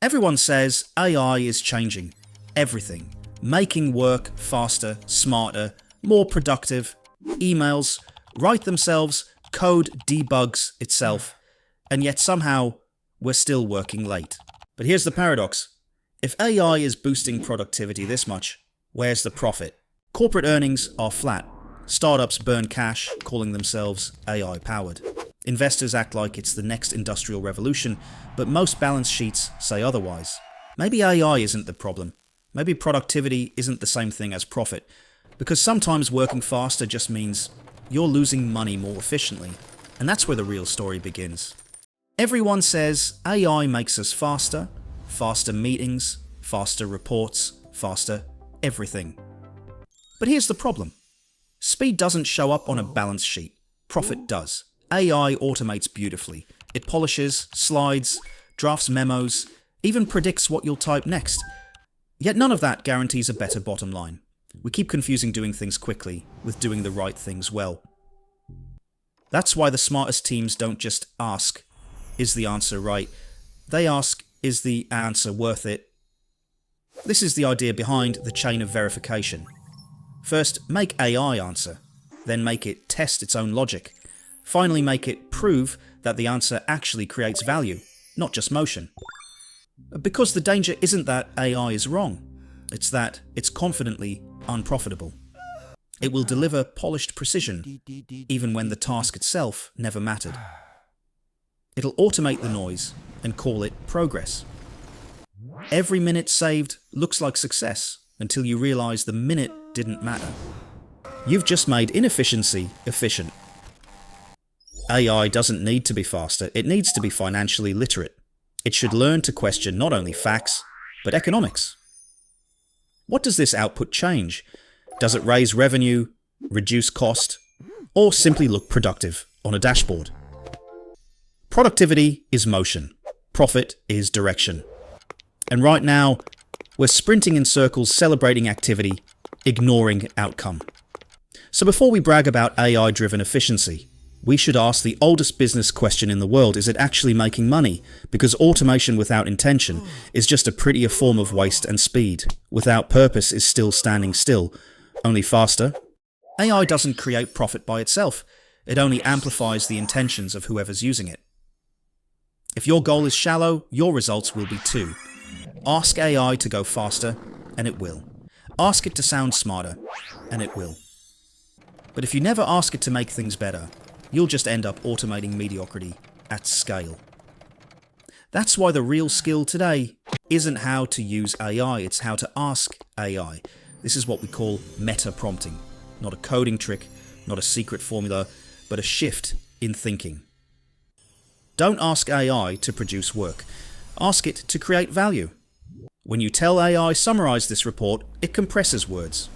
Everyone says AI is changing everything, making work faster, smarter, more productive. Emails write themselves, code debugs itself, and yet somehow we're still working late. But here's the paradox. If AI is boosting productivity this much, where's the profit? Corporate earnings are flat. Startups burn cash, calling themselves AI-powered. Investors act like it's the next industrial revolution, but most balance sheets say otherwise. Maybe AI isn't the problem. Maybe productivity isn't the same thing as profit, because sometimes working faster just means you're losing money more efficiently, and that's where the real story begins. Everyone says AI makes us faster, faster meetings, faster reports, faster everything. But here's the problem. Speed doesn't show up on a balance sheet. Profit does. AI automates beautifully. It polishes, slides, drafts memos, even predicts what you'll type next. Yet none of that guarantees a better bottom line. We keep confusing doing things quickly with doing the right things well. That's why the smartest teams don't just ask, is the answer right? They ask, is the answer worth it? This is the idea behind the chain of verification. First, make AI answer, then make it test its own logic. Finally, make it prove that the answer actually creates value, not just motion. Because the danger isn't that AI is wrong, it's that it's confidently unprofitable. It will deliver polished precision, even when the task itself never mattered. It'll automate the noise and call it progress. Every minute saved looks like success until you realize the minute didn't matter. You've just made inefficiency efficient. AI doesn't need to be faster, it needs to be financially literate. It should learn to question not only facts, but economics. What does this output change? Does it raise revenue, reduce cost, or simply look productive on a dashboard? Productivity is motion. Profit is direction. And right now, we're sprinting in circles celebrating activity, ignoring outcome. So before we brag about AI-driven efficiency, we should ask the oldest business question in the world, is it actually making money? Because automation without intention is just a prettier form of waste and speed. Without purpose is still standing still, only faster. AI doesn't create profit by itself. It only amplifies the intentions of whoever's using it. If your goal is shallow, your results will be too. Ask AI to go faster, and it will. Ask it to sound smarter, and it will. But if you never ask it to make things better, you'll just end up automating mediocrity at scale. That's why the real skill today isn't how to use AI, it's how to ask AI. This is what we call meta prompting. Not a coding trick, not a secret formula, but a shift in thinking. Don't ask AI to produce work. Ask it to create value. When you tell AI, summarize this report, it compresses words.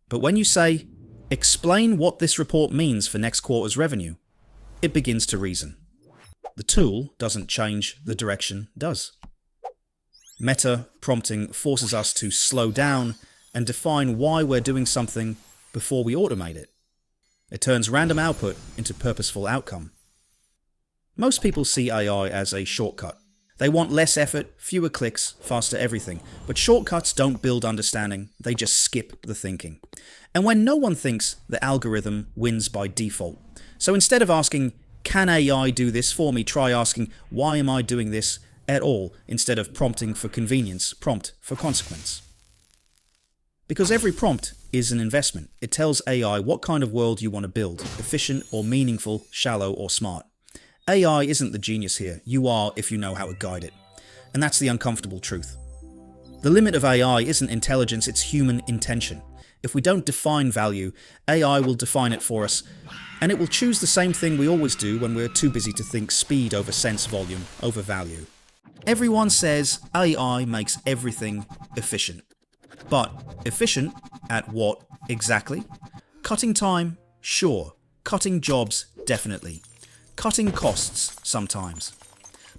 But when you say, explain what this report means for next quarter's revenue, it begins to reason. The tool doesn't change, the direction does. Meta prompting forces us to slow down and define why we're doing something before we automate it. It turns random output into purposeful outcome. Most people see AI as a shortcut. They want less effort, fewer clicks, faster everything. But shortcuts don't build understanding, they just skip the thinking. And when no one thinks, the algorithm wins by default. So instead of asking, can AI do this for me, try asking, why am I doing this at all? Instead of prompting for convenience, prompt for consequence. Because every prompt is an investment. It tells AI what kind of world you want to build, efficient or meaningful, shallow or smart. AI isn't the genius here, you are if you know how to guide it. And that's the uncomfortable truth. The limit of AI isn't intelligence, it's human intention. If we don't define value, AI will define it for us, and it will choose the same thing we always do when we're too busy to think speed over sense volume over value. Everyone says AI makes everything efficient. But efficient at what exactly? Cutting time? Sure. Cutting jobs? Definitely. Cutting costs? Sometimes.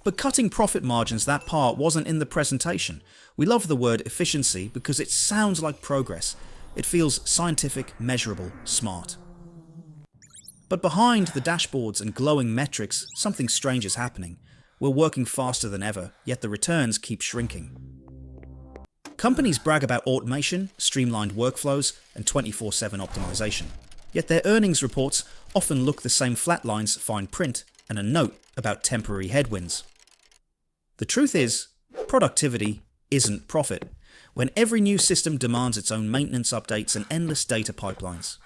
But cutting profit margins, that part wasn't in the presentation. We love the word efficiency because it sounds like progress. It feels scientific, measurable, smart. But behind the dashboards and glowing metrics, something strange is happening. We're working faster than ever, yet the returns keep shrinking. Companies brag about automation, streamlined workflows, and 24/7 optimization. Yet their earnings reports often look the same flat lines, fine print, and a note about temporary headwinds. The truth is, productivity isn't profit, when every new system demands its own maintenance updates and endless data pipelines.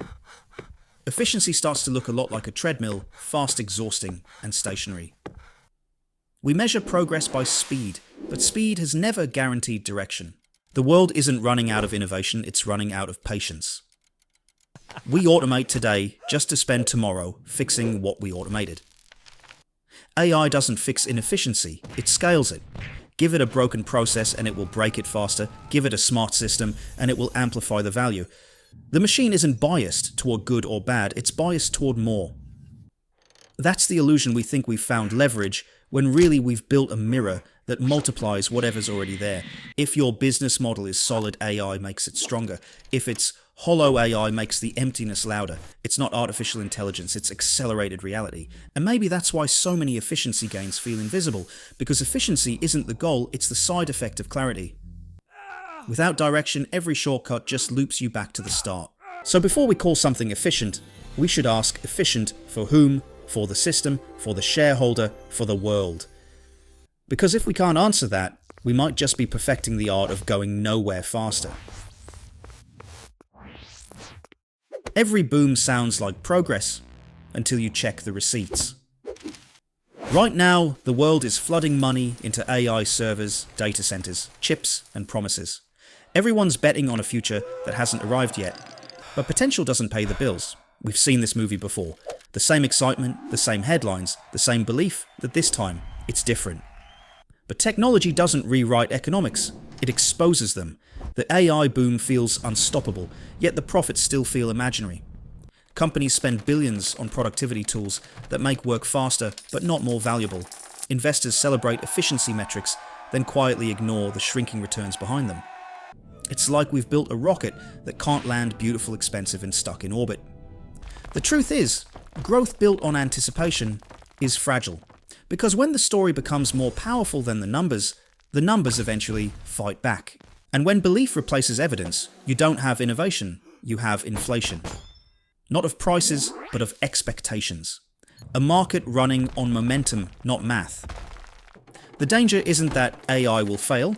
Efficiency starts to look a lot like a treadmill, fast, exhausting, and stationary. We measure progress by speed, but speed has never guaranteed direction. The world isn't running out of innovation, it's running out of patience. We automate today just to spend tomorrow fixing what we automated. AI doesn't fix inefficiency, it scales it. Give it a broken process and it will break it faster. Give it a smart system and it will amplify the value. The machine isn't biased toward good or bad, it's biased toward more. That's the illusion we think we've found leverage, when really we've built a mirror that multiplies whatever's already there. If your business model is solid, AI makes it stronger. If it's hollow, AI makes the emptiness louder. It's not artificial intelligence, it's accelerated reality. And maybe that's why so many efficiency gains feel invisible, because efficiency isn't the goal, it's the side effect of clarity. Without direction, every shortcut just loops you back to the start. So before we call something efficient, we should ask efficient for whom? For the system, for the shareholder, for the world. Because if we can't answer that, we might just be perfecting the art of going nowhere faster. Every boom sounds like progress until you check the receipts. Right now, the world is flooding money into AI servers, data centers, chips, and promises. Everyone's betting on a future that hasn't arrived yet, but potential doesn't pay the bills. We've seen this movie before. The same excitement, the same headlines, the same belief that this time it's different. But technology doesn't rewrite economics, it exposes them. The AI boom feels unstoppable, yet the profits still feel imaginary. Companies spend billions on productivity tools that make work faster but not more valuable. Investors celebrate efficiency metrics, then quietly ignore the shrinking returns behind them. It's like we've built a rocket that can't land beautiful, expensive, and stuck in orbit. The truth is, growth built on anticipation is fragile, because when the story becomes more powerful than the numbers eventually fight back. And when belief replaces evidence, you don't have innovation, you have inflation. Not of prices, but of expectations. A market running on momentum, not math. The danger isn't that AI will fail,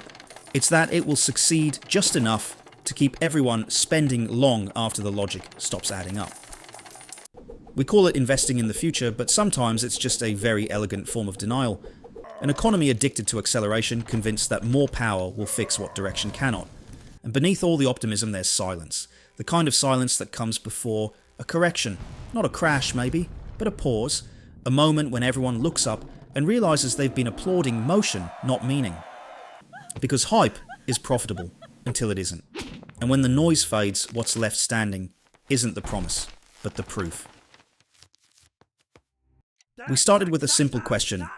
it's that it will succeed just enough to keep everyone spending long after the logic stops adding up. We call it investing in the future, but sometimes it's just a very elegant form of denial. An economy addicted to acceleration, convinced that more power will fix what direction cannot. And beneath all the optimism there's silence. The kind of silence that comes before a correction. Not a crash maybe, but a pause. A moment when everyone looks up and realizes they've been applauding motion, not meaning. Because hype is profitable until it isn't. And when the noise fades, what's left standing isn't the promise, but the proof. We started with a simple question.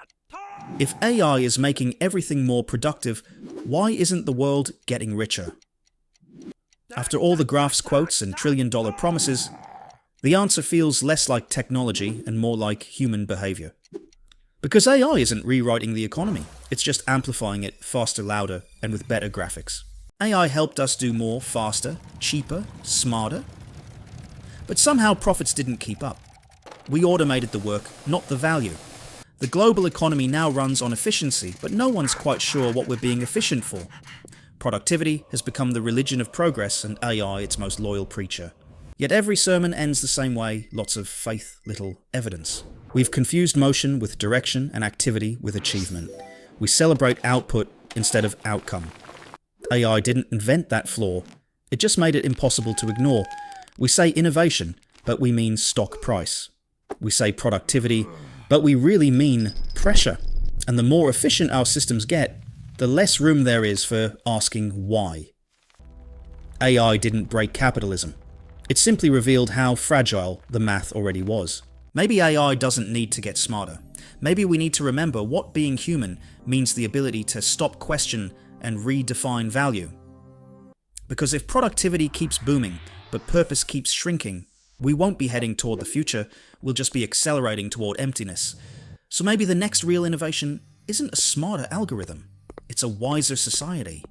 If AI is making everything more productive, why isn't the world getting richer? After all the graphs, quotes, and trillion-dollar promises, the answer feels less like technology and more like human behavior. Because AI isn't rewriting the economy, it's just amplifying it faster, louder, and with better graphics. AI helped us do more faster, cheaper, smarter. But somehow profits didn't keep up. We automated the work, not the value. The global economy now runs on efficiency, but no one's quite sure what we're being efficient for. Productivity has become the religion of progress and AI its most loyal preacher. Yet every sermon ends the same way, lots of faith, little evidence. We've confused motion with direction and activity with achievement. We celebrate output instead of outcome. AI didn't invent that flaw, it just made it impossible to ignore. We say innovation, but we mean stock price. We say productivity, but we really mean pressure. And the more efficient our systems get, the less room there is for asking why. AI didn't break capitalism. It simply revealed how fragile the math already was. Maybe AI doesn't need to get smarter. Maybe we need to remember what being human means: the ability to stop, question, and redefine value. Because if productivity keeps booming, but purpose keeps shrinking, we won't be heading toward the future, we'll just be accelerating toward emptiness. So maybe the next real innovation isn't a smarter algorithm, it's a wiser society.